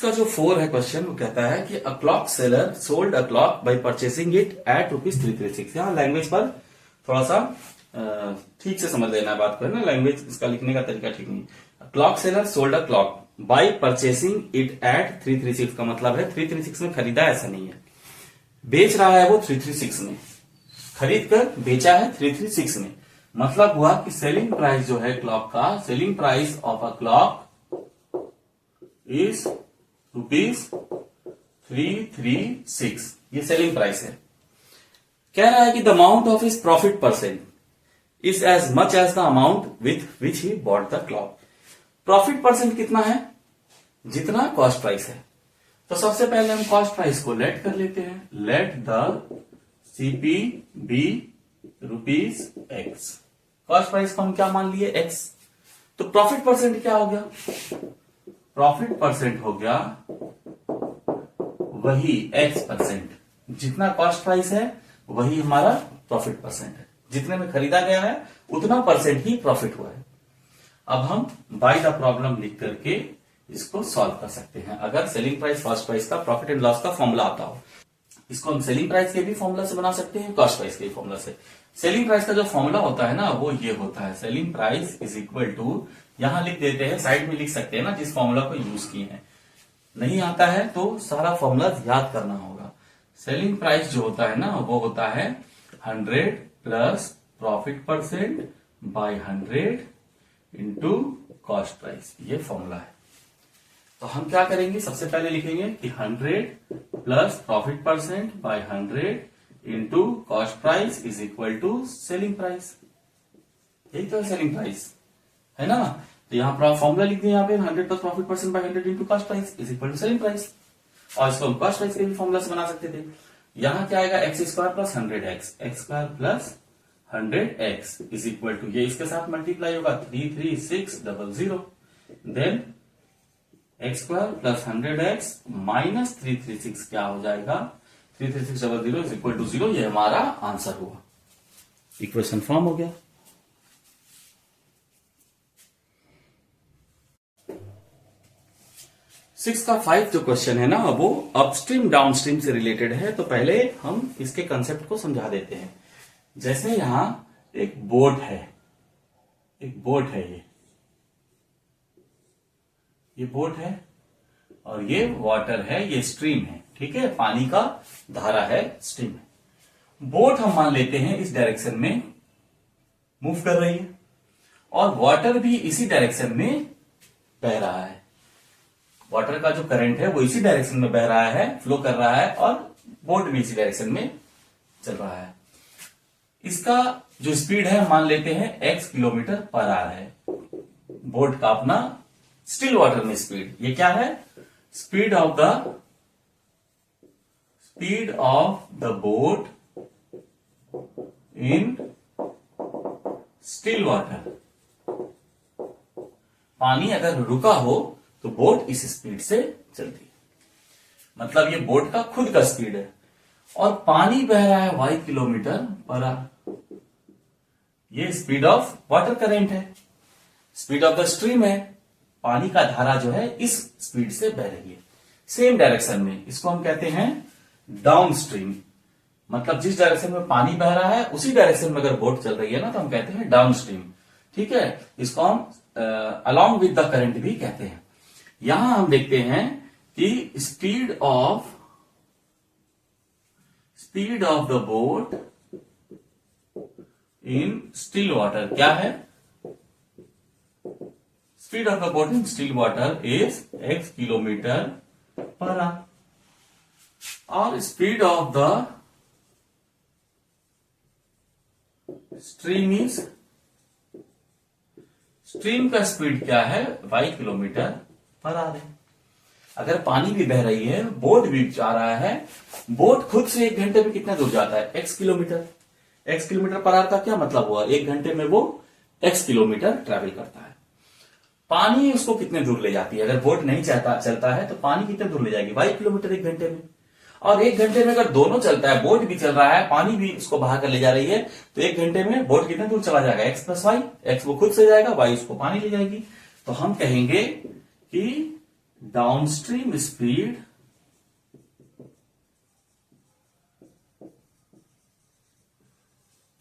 का जो 4 है क्वेश्चन, वो कहता है कि a clock seller sold a clock by purchasing it at ₹336। यहाँ लैंग्वेज पर थोड़ा सा ठीक से समझ लेना बात को, है ना। लैंग्वेज इसका लिखने का तरीका ठीक नहीं। Clock seller sold a clock by purchasing it at 336 का मतलब है 336 में खरीदा, ऐसा नहीं है। बेच रहा है वो 336 में, खरीद कर बेचा है 336 में। मतलब हुआ कि सेलिंग प्राइस जो है क्लॉक का, selling price of a clock is ₹336। ये सेलिंग प्राइस है। कह रहा है कि the amount of his profit percent is as much as the amount with which he bought the clock. Profit percent कितना है? जितना कॉस्ट प्राइस है। तो सबसे पहले हम कॉस्ट प्राइस को लेट कर लेते हैं। Let the CP be ₹X। कॉस्ट प्राइस को हम क्या मान लिए? X। तो प्रॉफिट परसेंट क्या हो गया? प्रॉफिट परसेंट हो गया वही X%। जितना कॉस्ट प्राइस है वही हमारा प्रॉफिट परसेंट है। जितने में खरीदा गया है उतना परसेंट ही प्रॉफिट हुआ है। अब हम बाय द प्रॉब्लम लिख करके इसको सॉल्व कर सकते हैं, अगर सेलिंग प्राइस कॉस्ट प्राइस का प्रॉफिट एंड लॉस का फॉर्मूला आता हो। इसको हम सेलिंग प्राइस के भी फॉर्मूला से बना सकते हैं, कॉस्ट प्राइस के भी फॉर्मूला से। सेलिंग प्राइस का जो फॉर्मूला होता है ना, वो ये होता है, selling price is equal to, यहां लिख देते हैं, साइड में लिख सकते हैं ना जिस फॉर्मूला को यूज किए हैं। नहीं आता है तो सारा फॉर्मूला याद करना होगा। सेलिंग प्राइस जो होता है ना, वो होता है 100 plus profit percent by 100 into cost price. ये फॉर्मूला है। तो हम क्या करेंगे, सबसे पहले लिखेंगे कि 100 plus profit percent by 100 into cost price is equal to selling price. यही तो है सेलिंग प्राइस, है ना। तो यहाँ पर फॉर्मूला लिख दिया, यहाँ पे 100 plus profit percent by 100 into cost price is equal to selling price. और इसको हम कॉस्ट प्राइस के भी फॉर्मूला से बना सकते थे। यहाँ क्या आएगा? x² plus 100x, x² plus 100x is equal to, ये इसके साथ मल्टीप्लाई होगा 33600। Then x² plus 100x minus 336 क्या हो जाएगा? 33600 इज इक्वल टू 0। ये हमारा आंसर हुआ। इक्वेशन फॉर्म हो गया। सिक्स का 5 जो क्वेश्चन है ना, वो अपस्ट्रीम डाउनस्ट्रीम से रिलेटेड है। तो पहले हम इसके कंसेप्ट को समझा देते हैं। जैसे यहां एक बोट है, एक बोट है, ये बोट है और ये वाटर है, ये स्ट्रीम है, ठीक है, पानी का धारा है, स्ट्रीम है। बोट हम मान लेते हैं इस डायरेक्शन में मूव कर रही है और वाटर भी इसी डायरेक्शन में बह रहा है। वाटर का जो करंट है वो इसी डायरेक्शन में बह रहा है, फ्लो कर रहा है, और बोट भी इसी डायरेक्शन में चल रहा है। इसका जो स्पीड है मान लेते हैं x किलोमीटर पर आवर है। बोट का अपना स्टिल वाटर में स्पीड, ये क्या है? Speed of the boat in still water. पानी अगर रुका हो तो बोट इस स्पीड से चलती है। मतलब ये बोट का खुद का स्पीड है और पानी बह रहा है y किलोमीटर पर आवर। ये स्पीड ऑफ वाटर करंट है, स्पीड ऑफ द स्ट्रीम है। पानी का धारा जो है इस स्पीड से बह रही है, सेम डायरेक्शन में। इसको हम कहते हैं डाउन स्ट्रीम। मतलब जिस डायरेक्शन में पानी बह रहा है उसी डायरेक्शन में अगर बोट चल रही है ना, तो हम कहते हैं डाउन स्ट्रीम, ठीक है। इसको हम अलोंग विद द करंट भी कहते हैं। यहां हम देखते हैं कि speed of the boat in still water क्या है? Speed of the boat in still water is x kilometre per hour और speed of the stream is, stream का स्पीड क्या है? y किलोमीटर पर आवर है। अगर पानी भी बह रही है, बोट भी जा रहा है, बोट खुद से 1 घंटे में कितना दूर जाता है? x kilometre. x kilometre per our का क्या मतलब हुआ? 1 घंटे में वो x किलोमीटर ट्रैवल करता है। पानी उसको कितने दूर ले जाती है? अगर बोट नहीं चलता है तो पानी कितने दूर ले जाएगी? y किलोमीटर 1 घंटे में। और 1 घंटे में अगर दोनों चलता है, बोट भी चल रहा है, पानी भी उसको बहा कर ले जा रही है, तो 1 घंटे में बोट कितने दूर चला जाएगा? x plus Y. x वो खुद से जाएगा, y उसको पानी ले जाएगी। तो हम कहेंगे कि downstream speed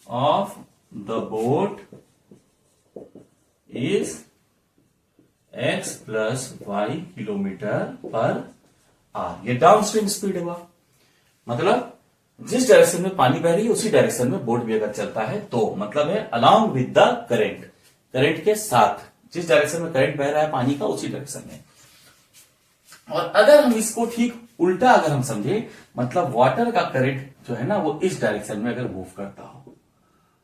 of the boat is x plus y kilometre per hour. ये डाउनस्ट्रीम स्पीड हुआ, मतलब जिस डायरेक्शन में पानी बह रही है उसी डायरेक्शन में बोट भी अगर चलता है तो मतलब है along with the current, current के साथ जिस डायरेक्शन में करंट बह रहा है पानी का उसी डायरेक्शन में। और अगर हम इसको ठीक उल्टा अगर हम समझे, मतलब वाटर का करंट जो है ना वो इस डायरेक्शन में अगर मूव करता हो,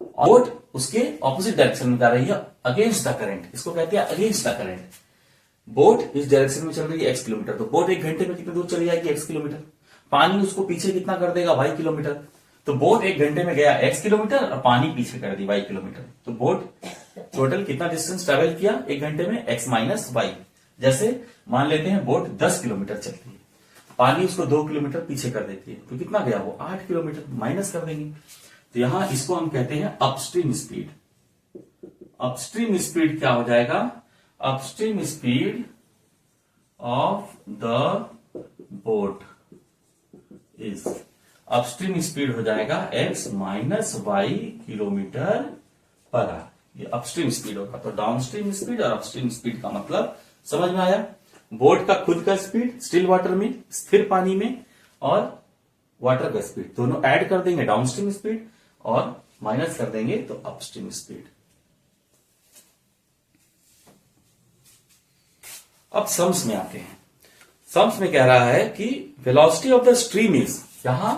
बोट उसके ऑपोजिट डायरेक्शन में जा रही है अगेंस्ट द करंट, इसको कहते हैं अगेंस्ट द करंट। बोट इस डायरेक्शन में चल रही है x किलोमीटर, तो बोट 1 घंटे में कितनी दूर चली जाएगी x किलोमीटर। पानी उसको पीछे कितना कर देगा y किलोमीटर, तो बोट 1 घंटे में गया x किलोमीटर और पानी पीछे कर दी y किलोमीटर। तो बोट टोटल कितना डिस्टेंस ट्रेवल किया 1 घंटे में, x माइनस y। जैसे मान लेते हैं बोट 10 किलोमीटर चलती है, पानी उसको 2 किलोमीटर पीछे कर देती है, तो कितना गया वो 8 किलोमीटर, माइनस कर देंगे। तो यहां इसको हम कहते हैं अपस्ट्रीम स्पीड। अपस्ट्रीम स्पीड क्या हो जाएगा, upstream speed of the boat is, upstream speed हो जाएगा x minus Y kilometre per hour. ये अपस्ट्रीम स्पीड होगा। तो डाउनस्ट्रीम स्पीड और अपस्ट्रीम स्पीड का मतलब समझ में आया। बोट का खुद का स्पीड स्टिल वाटर में, स्थिर पानी में, और वाटर का स्पीड दोनों ऐड कर देंगे डाउनस्ट्रीम स्पीड और माइनस कर देंगे तो अपस्ट्रीम स्पीड। अब सम्स में आते हैं। सम्स में कह रहा है कि velocity of the stream is, यहां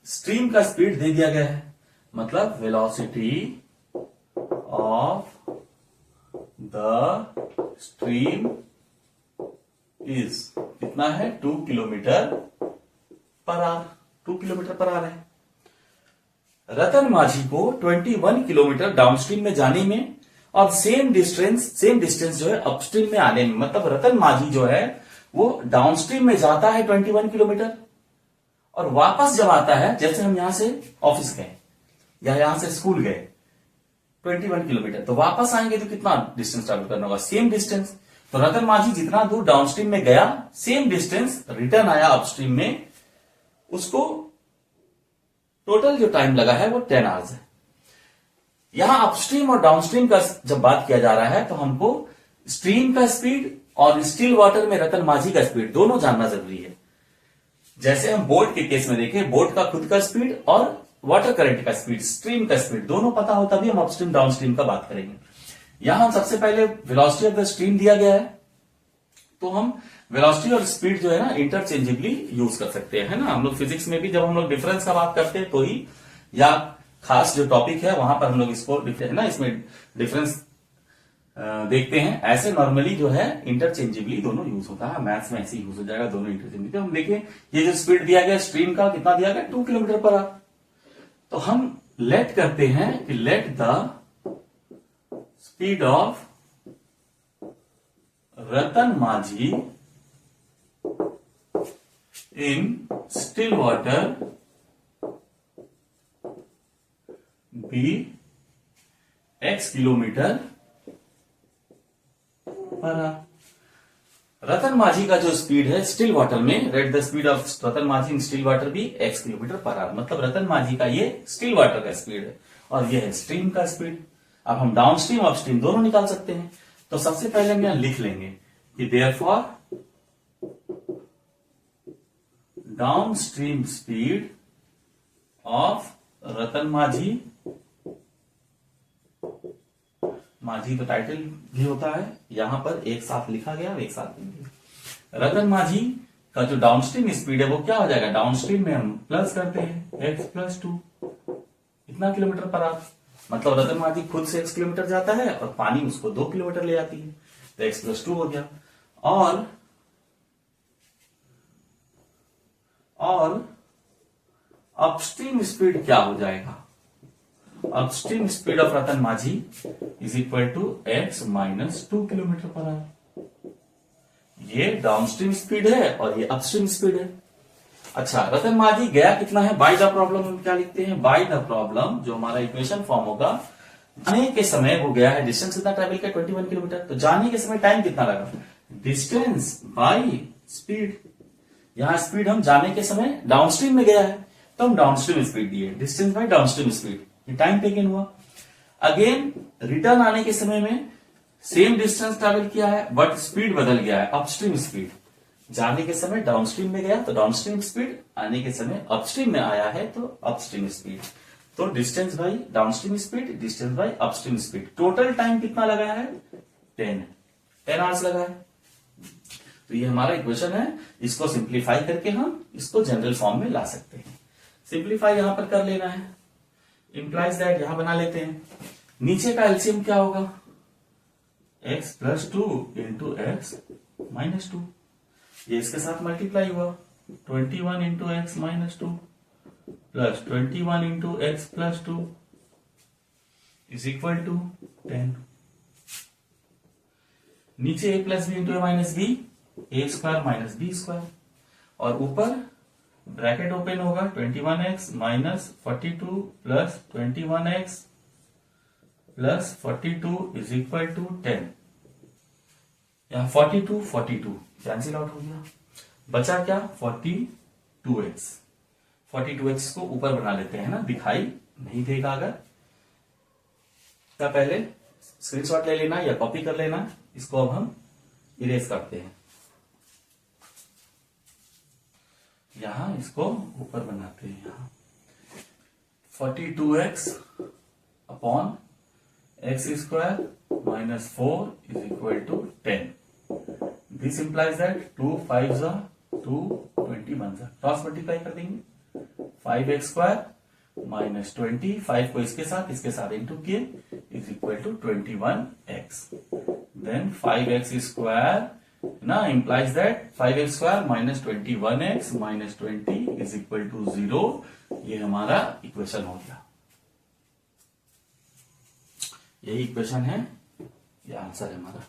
स्ट्रीम का स्पीड दे दिया गया है, मतलब velocity of the stream is कितना है 2 kilometre per our, 2 kilometre per our है। रतन माझी को 21 किलोमीटर डाउनस्ट्रीम में जाने में और सेम डिस्टेंस जो है अपस्ट्रीम में आने में, मतलब रतन माझी जो है वो डाउनस्ट्रीम में जाता है 21 किलोमीटर और वापस जब आता है, जैसे हम यहां से ऑफिस गए या यहां से स्कूल गए 21 किलोमीटर, तो वापस आएंगे तो कितना डिस्टेंस ट्रैवल करना होगा, सेम डिस्टेंस। तो रतन माझी जितना दूर डाउनस्ट्रीम में गया सेम डिस्टेंस रिटर्न आया अपस्ट्रीम में, उसको टोटल जो टाइम लगा है वो 10 आवर्स है। यहां अपस्ट्रीम और डाउनस्ट्रीम का जब बात किया जा रहा है तो हमको स्ट्रीम का स्पीड और स्टिल वाटर में रतन माझी का स्पीड दोनों जानना जरूरी है। जैसे हम बोट के केस में देखें, बोट का खुद का स्पीड और वाटर करंट का स्पीड, स्ट्रीम का स्पीड दोनों पता हो तभी हम अपस्ट्रीम डाउनस्ट्रीम का बात करेंगे। यहां हम सबसे पहले वेलोसिटी ऑफ द स्ट्रीम दिया गया है, तो हम वेलोसिटी और स्पीड जो है ना इंटरचेंजेबली यूज कर सकते हैं, है ना। हम लोग फिजिक्स में भी जब हम लोग डिफरेंस का बात करते हैं तो ही, या खास जो टॉपिक है वहां पर हम लोग इसको है ना इसमें डिफरेंस देखते हैं। ऐसे नॉर्मली जो है इंटरचेंजेबली दोनों यूज होता है, मैथ्स में ऐसे यूज हो जाएगा दोनों इंटरचेंजेबली। तो हम देखें ये जो स्पीड दिया गया स्ट्रीम का कितना दिया गया 2 किलोमीटर पर आवर, तो हम लेट करते हैं कि let the speed of Ratan Majhi in still water be x kilometre per hour. Ratan Majhi का जो स्पीड है स्टिल वाटर में, let the speed of Ratan Majhi in still water भी x किलोमीटर पर आवर, मतलब रतन माझी का ये स्टिल वाटर का स्पीड है और ये है स्ट्रीम का स्पीड। अब हम डाउनस्ट्रीम अपस्ट्रीम दोनों निकाल सकते हैं। तो सबसे पहले हम यहां लिख लेंगे कि therefore downstream speed of Ratan माझी, माझी तो टाइटल भी होता है, यहां पर एक साथ लिखा गया और एक साथ लिखेंगे। रतन माझी का जो डाउनस्ट्रीम स्पीड है वो क्या हो जाएगा, डाउनस्ट्रीम में हम प्लस करते हैं x प्लस 2 इतना किलोमीटर पर आवर, मतलब रतन माझी खुद से x किलोमीटर जाता है और पानी उसको 2 किलोमीटर ले आती है, तो x प्लस 2 हो गया। और अपस्ट्रीम स्पीड क्या हो जाएगा, upstream speed of Ratan Majhi is equal to x minus 2 kilometre per hour. ये डाउनस्ट्रीम स्पीड है और ये अपस्ट्रीम स्पीड है। अच्छा, रतन माझी गया कितना है, बाय द प्रॉब्लम हम क्या लिखते हैं, बाय द प्रॉब्लम जो हमारा इक्वेशन फॉर्म होगा, जाने के समय वो गया है, डिस्टेंस कितना ट्रेवल किया 21 किलोमीटर, तो जाने के समय टाइम कितना लगा, डिस्टेंस बाई स्पीड। यहां स्पीड हम जाने के समय डाउनस्ट्रीम में गया है तो हम डाउनस्ट्रीम स्पीड दिए, डिस्टेंस बाई डाउनस्ट्रीम स्पीड, ये टाइम टेकन हुआ। अगेन रिटर्न आने के समय में सेम डिस्टेंस ट्रेवल किया है बट स्पीड बदल गया है, अपस्ट्रीम स्पीड। जाने के समय डाउनस्ट्रीम में गया तो डाउनस्ट्रीम स्पीड, आने के समय अपस्ट्रीम में आया है तो अपस्ट्रीम स्पीड। तो distance by downstream speed, distance by upstream speed. Total time कितना लगा है? 10 आवर्स लगा है। तो ये हमारा इक्वेशन है, इसको सिंप्लीफाई करके हम इसको जनरल फॉर्म में ला सकते हैं। सिंप्लीफाई यहां पर कर लेना है, इंप्लाइज दैट यहां बना लेते हैं। नीचे का एलसीएम क्या होगा? x plus 2 into X minus 2, ये इसके साथ मल्टीप्लाई हुआ। 21 into X minus 2 plus 21 into X plus 2 is equal to 10। नीचे a plus B into A minus B, A square minus B square, और ऊपर ब्रैकेट ओपन होगा 21x minus 42 plus 21x plus 42 is equal to 10। यहां 42 cancel out हो गया, बचा क्या? 42x। 42x को ऊपर बना लेते हैं ना, दिखाई नहीं देगा अगर, तो पहले स्क्रीनशॉट ले लेना या कॉपी कर लेना। इसको अब हम इरेज करते हैं, यहां इसको ऊपर बनाते हैं। यहां 42x upon X square minus 4 is equal to 10। This implies that 2 5 जा 2 21 जा, क्रॉस मल्टीप्लाई कर देंगे। 5x स्क्वायर माइनस 20, 5 को इसके साथ इंटू किए, is equal to 21x। Then 5x square ना implies that 5x square minus 21x minus 20 is equal to 0। ये हमारा इक्वेशन हो गया, यही इक्वेशन है, ये आंसर है हमारा।